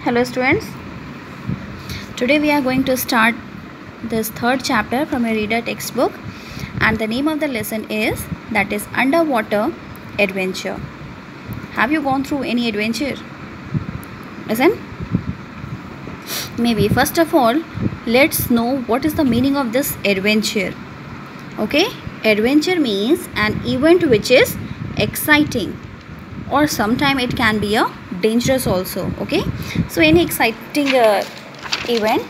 Hello students, today we are going to start this third chapter from a reader textbook, and the name of the lesson is underwater adventure. Have you gone through any adventure? Listen, maybe first of all let's know what is the meaning of this adventure. Okay, adventure means an event which is exciting, or sometime it can be a dangerous also. Okay, so any exciting event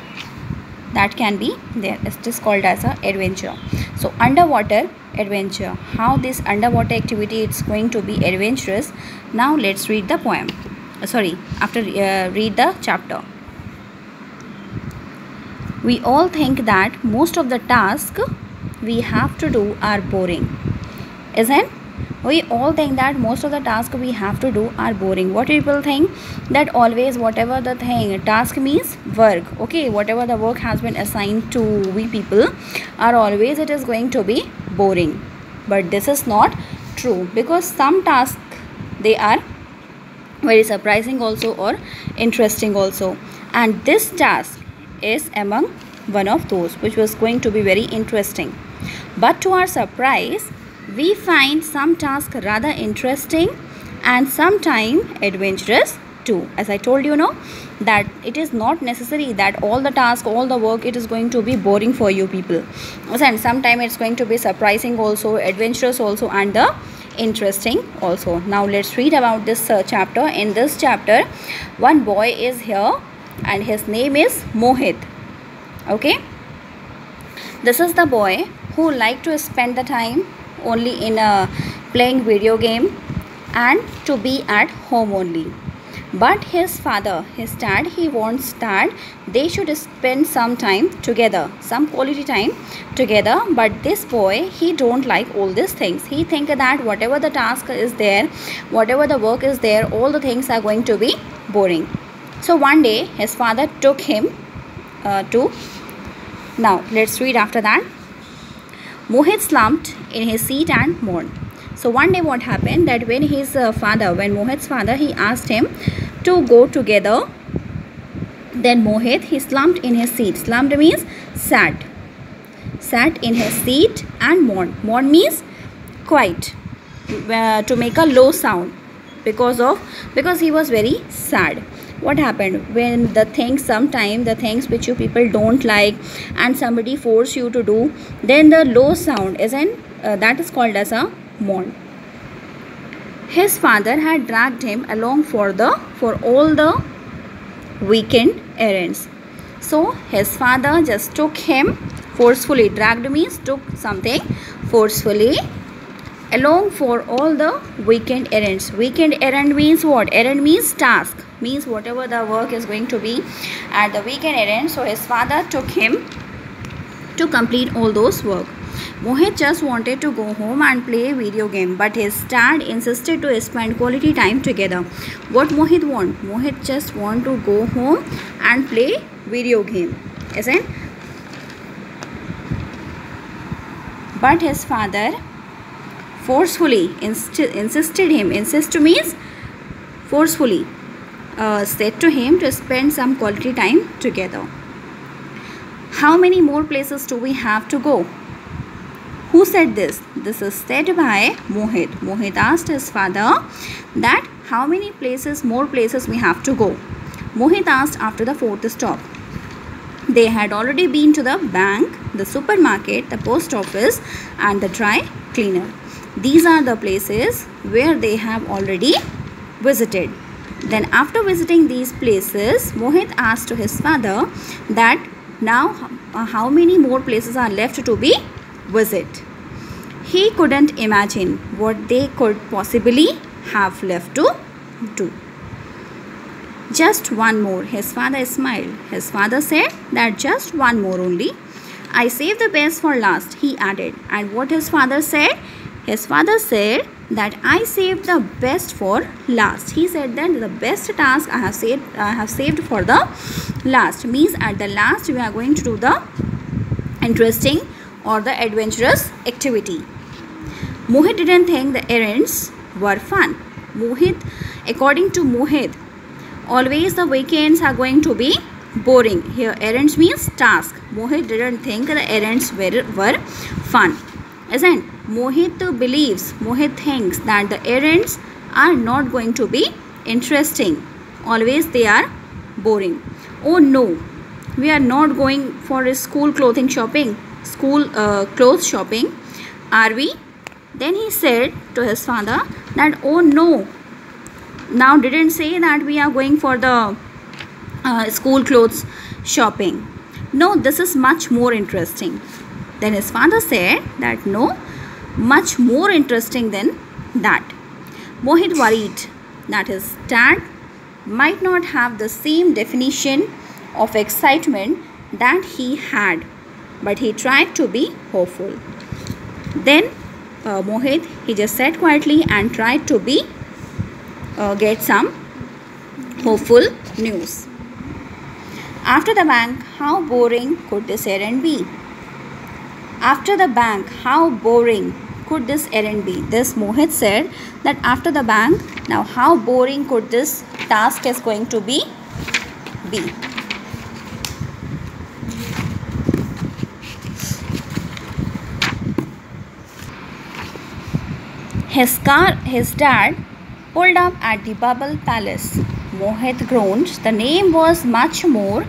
that can be there, it is called as a adventure. So underwater adventure, how this underwater activity it's going to be adventurous. Now let's read the poem, read the chapter. We all think that most of the tasks we have to do are boring, isn't? We all think that most of the tasks we have to do are boring. What people think? That always whatever the task means work. Okay, whatever the work has been assigned to we people are always it is going to be boring. But this is not true, because some tasks they are very surprising also or interesting also. And this task is among one of those which was going to be very interesting. But to our surprise, we find some tasks rather interesting and sometimes adventurous too. As I told you, that it is not necessary that all the task, all the work, it is going to be boring for you people. And sometimes it's going to be surprising also, adventurous also, and the interesting also. Now let's read about this chapter. In this chapter, one boy is here and his name is Mohit. Okay, this is the boy who like to spend the time only in playing video game and to be at home only. But his father, his dad, he wants that they should spend some time together, some quality time together. But this boy, he don't like all these things. He think that whatever the task is there, whatever the work is there, all the things are going to be boring. So one day his father took him to. Now let's read after that. Mohit slumped in his seat and mourned. So one day what happened, that when his when Mohit's father, he asked him to go together, then Mohit, he slumped in his seat. Slumped means sat in his seat and mourned. Mourn means quiet, to make a low sound, because he was very sad. What happened when sometimes the things which you people don't like and somebody force you to do, then the low sound that is called as a mourn. His father had dragged him along for all the weekend errands. So his father just took him forcefully. Dragged means took something forcefully along for all the weekend errands. Weekend errand means what? Errand means task, means whatever the work is going to be at the weekend errand. So his father took him to complete all those work. Mohit just wanted to go home and play a video game, but his dad insisted to spend quality time together. What Mohit want? Mohit just want to go home and play video game, isn't? But his father forcefully insisted him. Insist means forcefully said to him to spend some quality time together. How many more places do we have to go? Who said this? This is said by Mohit. Mohit asked his father that how many more places we have to go. Mohit asked after the fourth stop. They had already been to the bank, the supermarket, the post office, and the dry cleaner. These are the places where they have already visited. Then after visiting these places, Mohit asked to his father that now how many more places are left to be visited. He couldn't imagine what they could possibly have left to do. Just one more, his father smiled. His father said that just one more only. I saved the best for last, he added. And what his father said? His father said that I saved the best for last. He said that the best task I have saved for the last. Means at the last we are going to do the interesting or the adventurous activity. Mohit didn't think the errands were fun. According to Mohit, always the weekends are going to be boring. Here errands means task. Mohit didn't think the errands were fun. Isn't? Mohit thinks that the errands are not going to be interesting. Always they are boring. Oh no, we are not going for a school clothing shopping. School clothes shopping, are we? Then he said to his father that, oh no, now didn't say that we are going for the school clothes shopping. No, this is much more interesting. Then his father said that no, much more interesting than that. Mohit worried that his dad might not have the same definition of excitement that he had, but he tried to be hopeful. Then Mohit, he just sat quietly and tried to be get some hopeful news. After the bank, how boring could this errand be? After the bank, how boring could this errand be? This Mohit said that after the bank, now how boring could this task is going to be? His dad pulled up at the Bubble Palace. Mohit groaned. The name was much more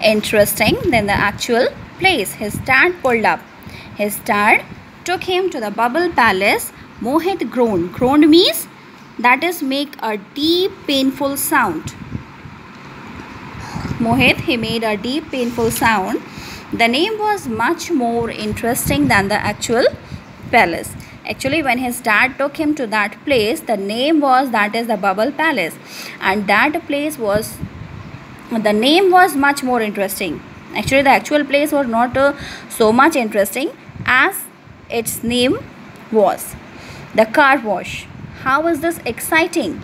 interesting than the actual place. His dad pulled up. His dad took him to the Bubble Palace. Mohit groaned. Groaned means that is make a deep painful sound. Mohit, he made a deep painful sound. The name was much more interesting than the actual palace. Actually, when his dad took him to that place, the name was, that is the Bubble Palace, and that place was, the name was much more interesting. Actually, the actual place was not so much interesting as its name was. The car wash. How was this exciting?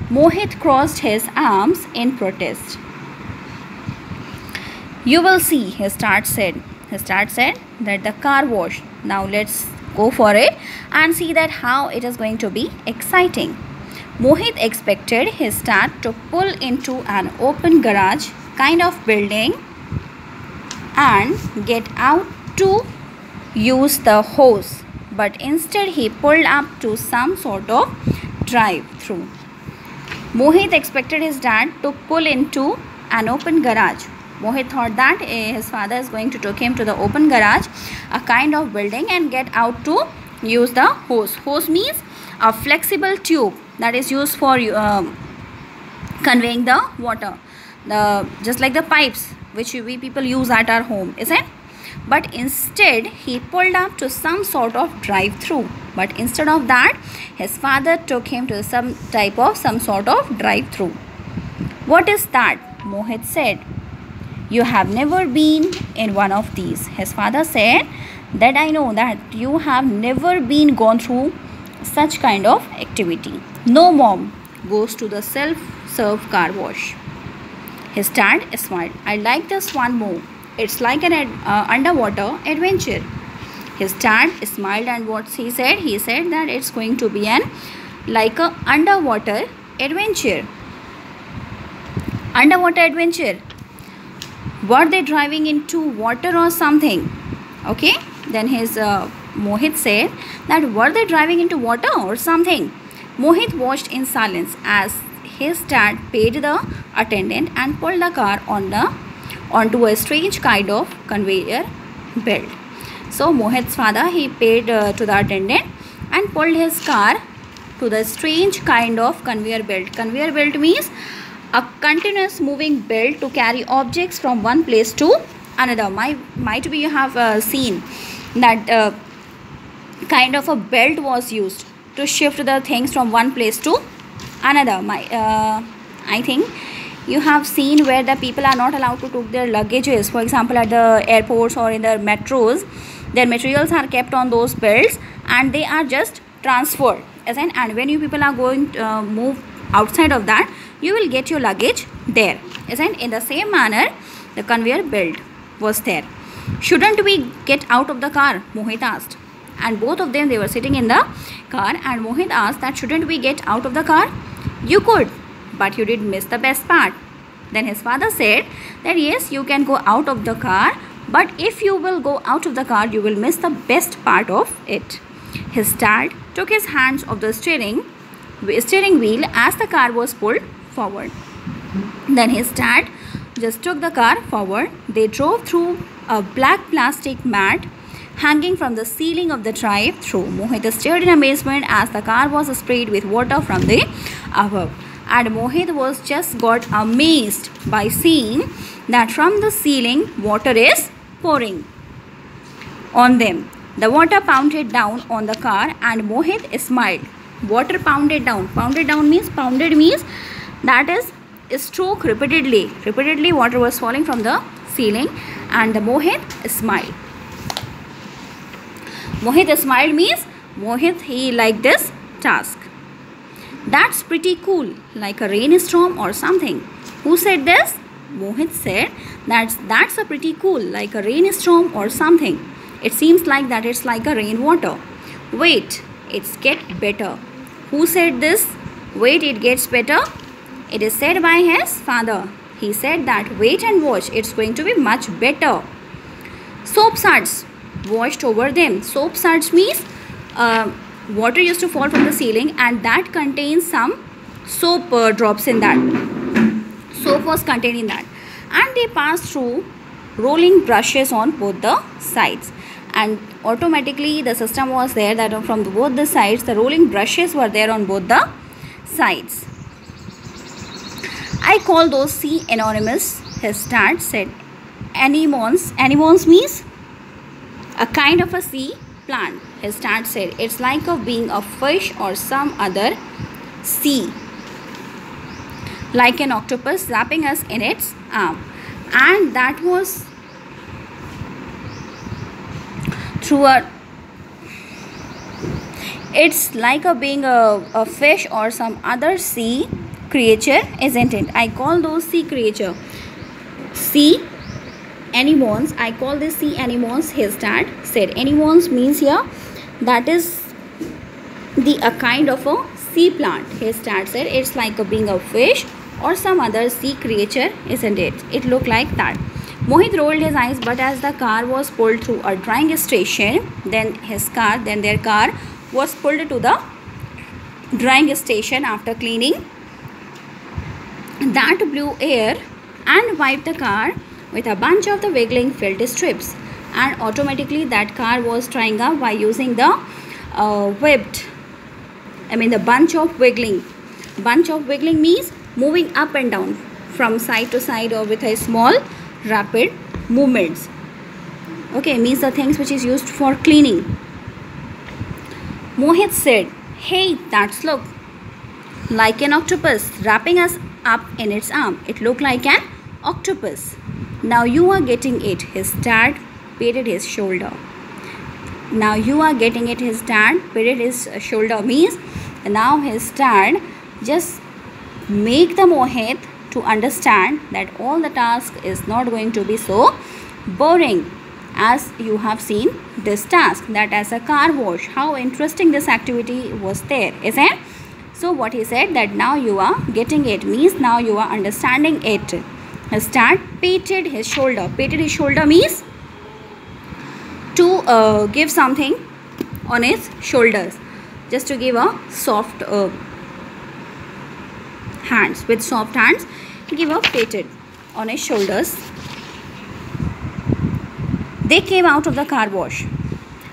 Mohit crossed his arms in protest. You will see, his dad said. His dad said that the car wash. Now let's go for it and see that how it is going to be exciting. Mohit expected his dad to pull into an open garage kind of building and get out to use the hose, but instead he pulled up to some sort of drive-through. Mohit expected his dad to pull into an open garage. Mohit thought that his father is going to take him to the open garage, a kind of building, and get out to use the hose. Hose means a flexible tube that is used for conveying the water. Just like the pipes which we people use at our home, isn't it? But instead he pulled up to some sort of drive-through. But instead of that, his father took him to some sort of drive-through. What is that? Mohit said. You have never been in one of these. His father said that I know that you have never been gone through such kind of activity. No mom goes to the self-serve car wash. His dad smiled. I like this one more. It's like an underwater adventure. His dad smiled, and what he said? He said that it's going to be like a underwater adventure. Underwater adventure. Were they driving into water or something? Okay. Then his Mohit said that were they driving into water or something? Mohit watched in silence as his dad paid the attendant and pulled the car onto a strange kind of conveyor belt. So Mohit's father, he paid to the attendant and pulled his car to the strange kind of conveyor belt. Conveyor belt means a continuous moving belt to carry objects from one place to another. Might be you have seen that kind of a belt was used to shift the things from one place to another. I think you have seen where the people are not allowed to take their luggages. For example, at the airports or in the metros, their materials are kept on those belts and they are just transferred. And when you people are going to move outside of that, you will get your luggage there. In the same manner, the conveyor belt was there. Shouldn't we get out of the car? Mohit asked. And both of them, they were sitting in the car, and Mohit asked that shouldn't we get out of the car? You could, but you did miss the best part. Then his father said that yes, you can go out of the car, but if you will go out of the car, you will miss the best part of it. His dad took his hands off the steering wheel as the car was pulled forward. Then his dad just took the car forward. They drove through a black plastic mat hanging from the ceiling of the drive-through. Mohit stared in amazement as the car was sprayed with water from the above. And Mohit was just got amazed by seeing that from the ceiling water is pouring on them. The water pounded down on the car and Mohit smiled. Water pounded down. Pounded means that is stroke repeatedly. Repeatedly water was falling from the ceiling and the Mohit smiled. Mohit smiled means Mohit he liked this task. That's pretty cool, like a rainstorm or something. Who said this? Mohit said that's a pretty cool, like a rainstorm or something. It seems like that it's like a rainwater. Wait, it's get better. Who said this? Wait, it gets better. It is said by his father. He said that wait and watch, it's going to be much better. Soap suds washed over them. Soap suds means water used to fall from the ceiling and that contains some soap drops in that. Soap was contained in that. And they passed through rolling brushes on both the sides. And automatically the system was there that from both the sides, the rolling brushes were there on both the sides. I call those sea anemones, his dad said. Anemones. Anemones means a kind of a sea plant. His dad said it's like of being a fish or some other sea, like an octopus wrapping us in its arm. And that was through it's like a being a fish or some other sea creature, isn't it? I call those sea creature sea anemones. I call this sea anemones, his dad said. Anemones means here that is a kind of a sea plant. His dad said it's like a being a fish or some other sea creature, isn't it? It looked like that. Mohit rolled his eyes, but as the car was pulled through a drying station, then their car was pulled to the drying station after cleaning that blue air and wiped the car with a bunch of the wiggling felt strips. And automatically that car was drying up by using the the bunch of wiggling. Bunch of wiggling means moving up and down from side to side or with a small rapid movements. Okay, means the things which is used for cleaning. Mohit said, hey, that's look like an octopus wrapping us up in its arm. It looked like an octopus. Now you are getting it. His dad patted his shoulder. Now you are getting it. His dad patted his shoulder means now his dad just make the Mohit to understand that all the task is not going to be so boring as you have seen this task, that as a car wash, how interesting this activity was there, isn't it? So what he said that now you are getting it means now you are understanding it. His dad patted his shoulder. Patted his shoulder means to give something on his shoulders, just to give a soft hands, with soft hands give a patted on his shoulders. They came out of the car wash.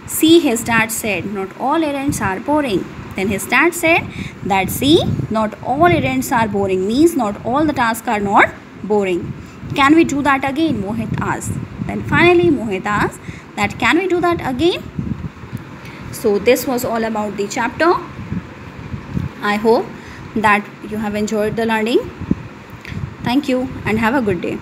See, his dad said, not all errands are boring. Then his dad said that see, not all errands are boring means not all the tasks are not boring. Can we do that again? Mohit asked. Then finally Mohit asked that can we do that again? So this was all about the chapter. I hope that you have enjoyed the learning. Thank you and have a good day.